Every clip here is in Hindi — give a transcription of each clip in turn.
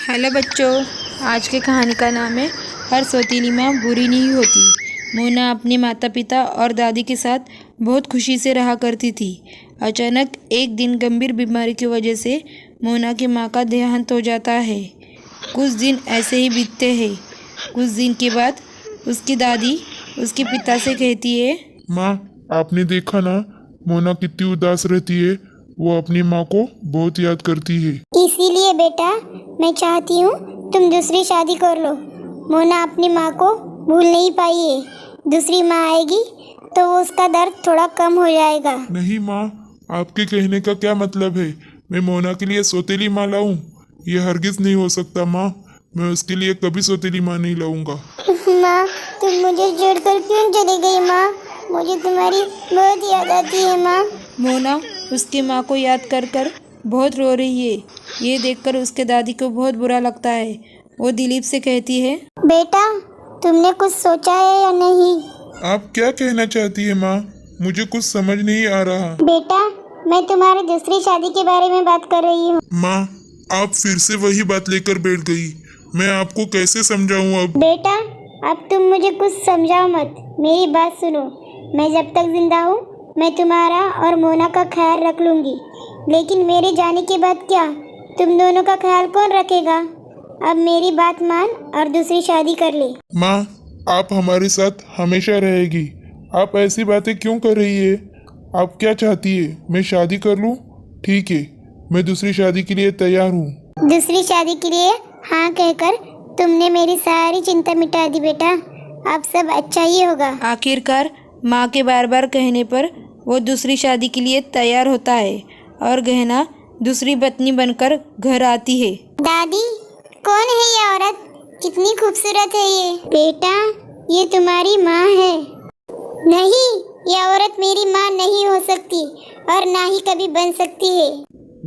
हेलो बच्चों, आज की कहानी का नाम है हर सौतीली माँ बुरी नहीं होती। मोना अपने माता पिता और दादी के साथ बहुत खुशी से रहा करती थी। अचानक एक दिन गंभीर बीमारी की वजह से मोना की माँ का देहांत हो जाता है। कुछ दिन ऐसे ही बीतते हैं। कुछ दिन के बाद उसकी दादी उसके पिता से कहती है, माँ, आपने देखा ना, मोना कितनी उदास रहती है। वो अपनी माँ को बहुत याद करती है। इसीलिए बेटा मैं चाहती हूँ तुम दूसरी शादी कर लो। मोना अपनी माँ को भूल नहीं पाई है। दूसरी माँ आएगी तो उसका दर्द थोड़ा कम हो जाएगा। नहीं माँ, आपके कहने का क्या मतलब है? मैं मोना के लिए सौतेली माँ लाऊं? ये हरगिज नहीं हो सकता माँ। मैं उसके लिए कभी सौतेली माँ नहीं लाऊंगा। माँ, तुम मुझे छोड़कर क्यों चली गई माँ? मुझे तुम्हारी बहुत याद आती है माँ। मोना उसकी माँ को याद कर कर बहुत रो रही है। ये देखकर उसके दादी को बहुत बुरा लगता है। वो दिलीप से कहती है, बेटा तुमने कुछ सोचा है या नहीं? आप क्या कहना चाहती है माँ? मुझे कुछ समझ नहीं आ रहा। बेटा मैं तुम्हारी दूसरी शादी के बारे में बात कर रही हूँ। माँ, आप फिर से वही बात लेकर बैठ गई। मैं आपको कैसे समझाऊं अब? बेटा अब तुम मुझे कुछ समझाओ मत, मेरी बात सुनो। मैं जब तक जिंदा हूँ मैं तुम्हारा और मोना का ख्याल रख लूँगी, लेकिन मेरे जाने के बाद क्या? तुम दोनों का ख्याल कौन रखेगा? अब मेरी बात मान और दूसरी शादी कर ले। माँ, आप हमारे साथ हमेशा रहेगी। आप ऐसी बातें क्यों कर रही है? आप क्या चाहती है? मैं शादी कर लूँ? ठीक है, मैं दूसरी शादी के लिए तैयार हूँ। दूसरी शादी के लिए हाँ कहकर तुमने मेरी सारी चिंता मिटा दी बेटा। अब सब अच्छा ही होगा। आखिरकार माँ के बार बार कहने पर वो दूसरी शादी के लिए तैयार होता है और गहना दूसरी पत्नी बनकर घर आती है। दादी कौन है ये औरत? कितनी खूबसूरत है ये। बेटा ये तुम्हारी माँ है। नहीं, ये औरत मेरी माँ नहीं हो सकती और ना ही कभी बन सकती है।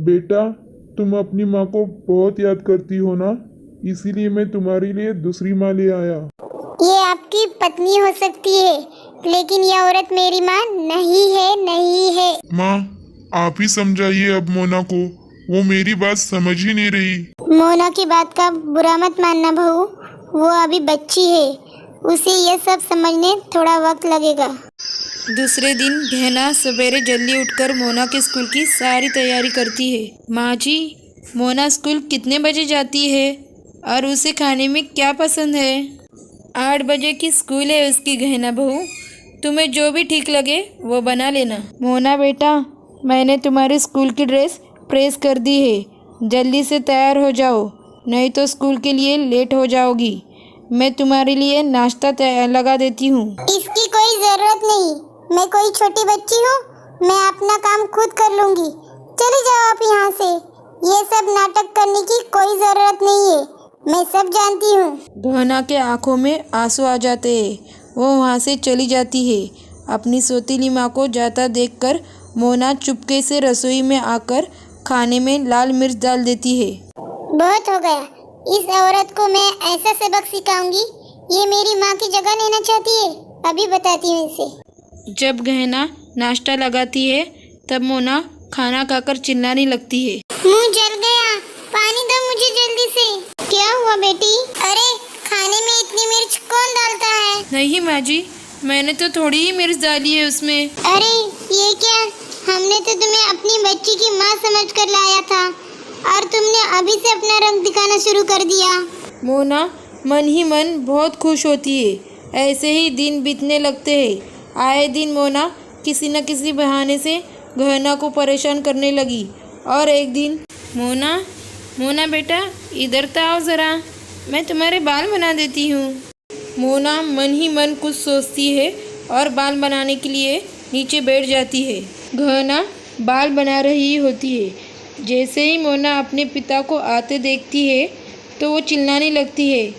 बेटा, तुम अपनी माँ को बहुत याद करती हो ना, इसीलिए मैं तुम्हारे लिए दूसरी माँ ले आया। ये आपकी पत्नी हो सकती है, लेकिन ये औरत मेरी माँ नहीं है, नहीं है। माँ, आप ही समझाइए अब मोना को। वो मेरी बात समझ ही नहीं रही। मोना की बात का बुरा मत मानना बहू, वो अभी बच्ची है। उसे ये सब समझने थोड़ा वक्त लगेगा। दूसरे दिन गहना सवेरे जल्दी उठकर मोना के स्कूल की सारी तैयारी करती है। माँ जी, मोना स्कूल कितने बजे जाती है और उसे खाने में क्या पसंद है? 8 बजे की स्कूल है उसकी गहना बहू। तुम्हें जो भी ठीक लगे वो बना लेना। मोना बेटा, मैंने तुम्हारी स्कूल की ड्रेस प्रेस कर दी है। जल्दी से तैयार हो जाओ, नहीं तो स्कूल के लिए लेट हो जाओगी। मैं तुम्हारे लिए नाश्ता लगा देती हूँ। इसकी कोई जरूरत नहीं, मैं कोई छोटी बच्ची हूँ। मैं अपना काम खुद कर लूँगी। चले जाओ आप यहाँ से। ये सब नाटक करने की कोई जरूरत नहीं है, मैं सब जानती हूँ। गहना के आंखों में आंसू आ जाते हैं। वो वहाँ से चली जाती है। अपनी सौतीली माँ को जाता देखकर मोना चुपके से रसोई में आकर खाने में लाल मिर्च डाल देती है। बहुत हो गया, इस औरत को मैं ऐसा सबक सिखाऊंगी। ये मेरी माँ की जगह लेना चाहती है, अभी बताती हूँ इसे। जब गहना नाश्ता लगाती है तब मोना खाना खाकर चिल्लाने लगती है, मुंह जल गया, पानी दो मुझे जल्दी से। क्या हुआ बेटी? अरे खाने में इतनी मिर्च कौन डालता है? नहीं माँ जी, मैंने तो थोड़ी ही मिर्च डाली है उसमें। अरे ये क्या? हमने तो तुम्हें अपनी बच्ची की माँ समझकर लाया था और तुमने अभी से अपना रंग दिखाना शुरू कर दिया। मोना मन ही मन बहुत खुश होती है। ऐसे ही दिन बीतने लगते हैं। आए दिन मोना किसी न किसी बहाने से गहना को परेशान करने लगी। और एक दिन, मोना मोना बेटा इधर तो आओ ज़रा, मैं तुम्हारे बाल बना देती हूँ। मोना मन ही मन कुछ सोचती है और बाल बनाने के लिए नीचे बैठ जाती है। गहना बाल बना रही होती है। जैसे ही मोना अपने पिता को आते देखती है तो वो चिल्लाने लगती है,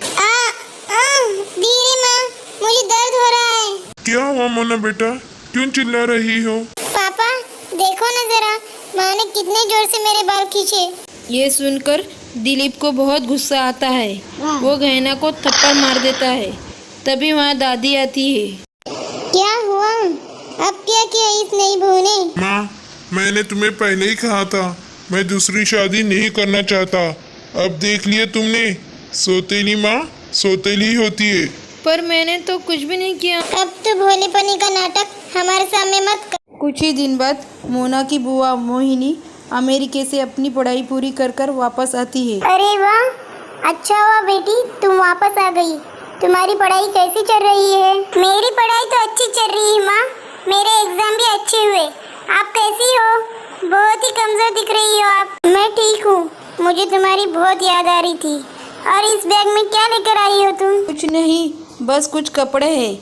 धीरे माँ, मुझे दर्द हो रहा है। क्या हुआ मोना बेटा, क्यों चिल्ला रही हो? पापा देखो ना जरा, माँ ने कितने जोर से मेरे बाल खींचे। ये सुनकर दिलीप को बहुत गुस्सा आता है। वो गहना को थप्पड़ मार देता है। तभी वहाँ दादी आती है। क्या हुआ? अब क्या किया इस नई बहू ने? माँ, मैंने तुम्हें पहले ही कहा था, मैं दूसरी शादी नहीं करना चाहता। अब देख लिया तुमने, सौतेली माँ सौतेली ही होती है। पर मैंने तो कुछ भी नहीं किया। अब तो भोलेपनी का नाटक हमारे सामने मत कर। कुछ ही दिन बाद मोना की बुआ मोहिनी अमेरिका से अपनी पढ़ाई पूरी कर कर वापस आती है। अरे वाह, अच्छा हुआ बेटी तुम वापस आ गई। तुम्हारी पढ़ाई कैसी चल रही है? मेरी पढ़ाई तो अच्छी चल रही है माँ, मेरे एग्जाम भी अच्छे हुए। आप कैसी हो? बहुत ही कमजोर दिख रही हो आप। मैं ठीक हूँ, मुझे तुम्हारी बहुत याद आ रही थी। और इस बैग में क्या लेकर आई हो तुम? कुछ नहीं, बस कुछ कपड़े हैं,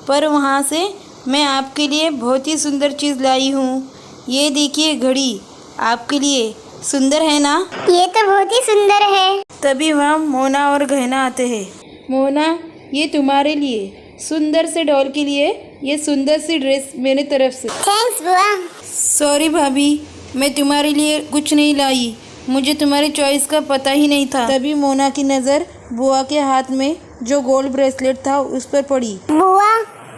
पर वहाँ से मैं आपके लिए बहुत ही सुंदर चीज़ लाई हूँ। ये देखिए घड़ी, आपके लिए सुंदर है ना? ये तो बहुत ही सुंदर है। तभी वहाँ मोना और गहना आते हैं। मोना, ये तुम्हारे लिए, सुंदर से डॉल के लिए ये सुंदर सी ड्रेस मेरी तरफ से। थैंक्स बुआ। सॉरी भाभी, मैं तुम्हारे लिए कुछ नहीं लाई, मुझे तुम्हारी चॉइस का पता ही नहीं था। तभी मोना की नज़र बुआ के हाथ में जो गोल्ड ब्रेसलेट था उस पर पड़ी। बुआ,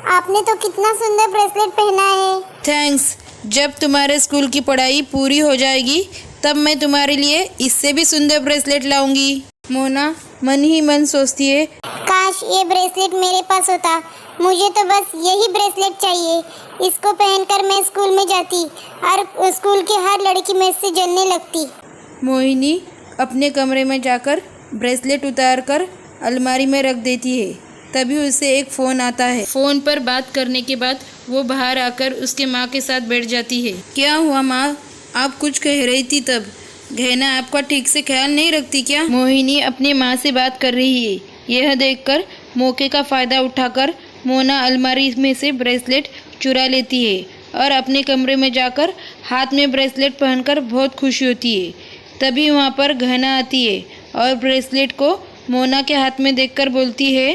आपने तो कितना सुंदर ब्रेसलेट पहना है। थैंक्स। जब तुम्हारे स्कूल की पढ़ाई पूरी हो जाएगी तब मैं तुम्हारे लिए इससे भी सुंदर ब्रेसलेट लाऊंगी। मोना मन ही मन सोचती है, काश ये ब्रेसलेट मेरे पास होता। मुझे तो बस यही ब्रेसलेट चाहिए। इसको पहनकर मैं स्कूल में जाती और स्कूल की हर लड़की मेरे से जलने लगती। मोहिनी अपने कमरे में जाकर ब्रेसलेट उतारकर अलमारी में रख देती है। तभी उसे एक फ़ोन आता है। फ़ोन पर बात करने के बाद वो बाहर आकर उसके माँ के साथ बैठ जाती है। क्या हुआ माँ, आप कुछ कह रही थी तब? गहना आपका ठीक से ख्याल नहीं रखती क्या? मोहिनी अपनी माँ से बात कर रही है। यह देखकर मौके का फ़ायदा उठाकर मोना अलमारी में से ब्रेसलेट चुरा लेती है और अपने कमरे में जाकर हाथ में ब्रेसलेट पहनकर बहुत खुश होती है। तभी वहाँ पर गहना आती है और ब्रेसलेट को मोना के हाथ में देखकर बोलती है,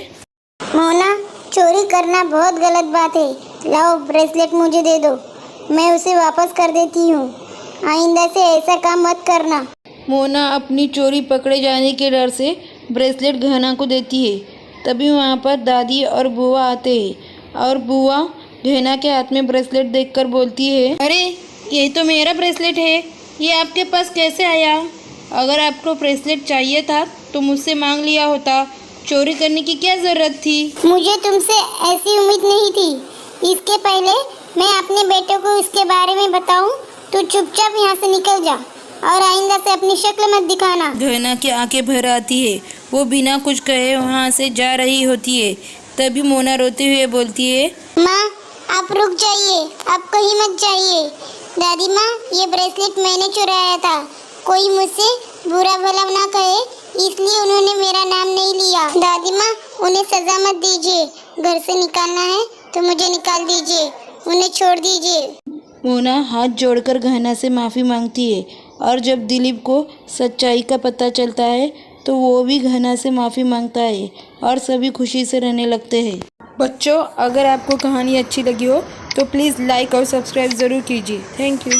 मोना, चोरी करना बहुत गलत बात है। लाओ ब्रेसलेट मुझे दे दो, मैं उसे वापस कर देती हूँ। आइंदा से ऐसा काम मत करना। मोना अपनी चोरी पकड़े जाने के डर से ब्रेसलेट गहना को देती है। तभी वहाँ पर दादी और बुआ आते हैं और बुआ गहना के हाथ में ब्रेसलेट देखकर बोलती है, अरे ये तो मेरा ब्रेसलेट है, ये आपके पास कैसे आया? अगर आपको ब्रेसलेट चाहिए था तो मुझसे मांग लिया होता, चोरी करने की क्या ज़रूरत थी? मुझे तुमसे ऐसी उम्मीद नहीं थी। इसके पहले मैं अपने बेटे को इसके बारे में बताऊं, तो चुपचाप यहाँ से निकल जा और आइंदा से अपनी शक्ल मत दिखाना। गहना की आंखें भर आती है, वो बिना कुछ कहे वहाँ से जा रही होती है। तभी मोना रोते हुए बोलती है, माँ, आप रुक जाइए, आप कहीं मत जाइए। दादी माँ, ये ब्रेसलेट मैंने चुराया था। कोई मुझसे बुरा भला ना कहे, इसलिए उन्होंने मेरा नाम नहीं लिया। दादी माँ, उन्हें सजा मत दीजिए। घर से निकालना है तो मुझे निकाल दीजिए, उन्हें छोड़ दीजिए। मोना हाथ जोड़कर गहना से माफ़ी मांगती है और जब दिलीप को सच्चाई का पता चलता है तो वो भी गहना से माफ़ी मांगता है और सभी खुशी से रहने लगते हैं। बच्चों, अगर आपको कहानी अच्छी लगी हो तो प्लीज़ लाइक और सब्सक्राइब ज़रूर कीजिए। Thank you.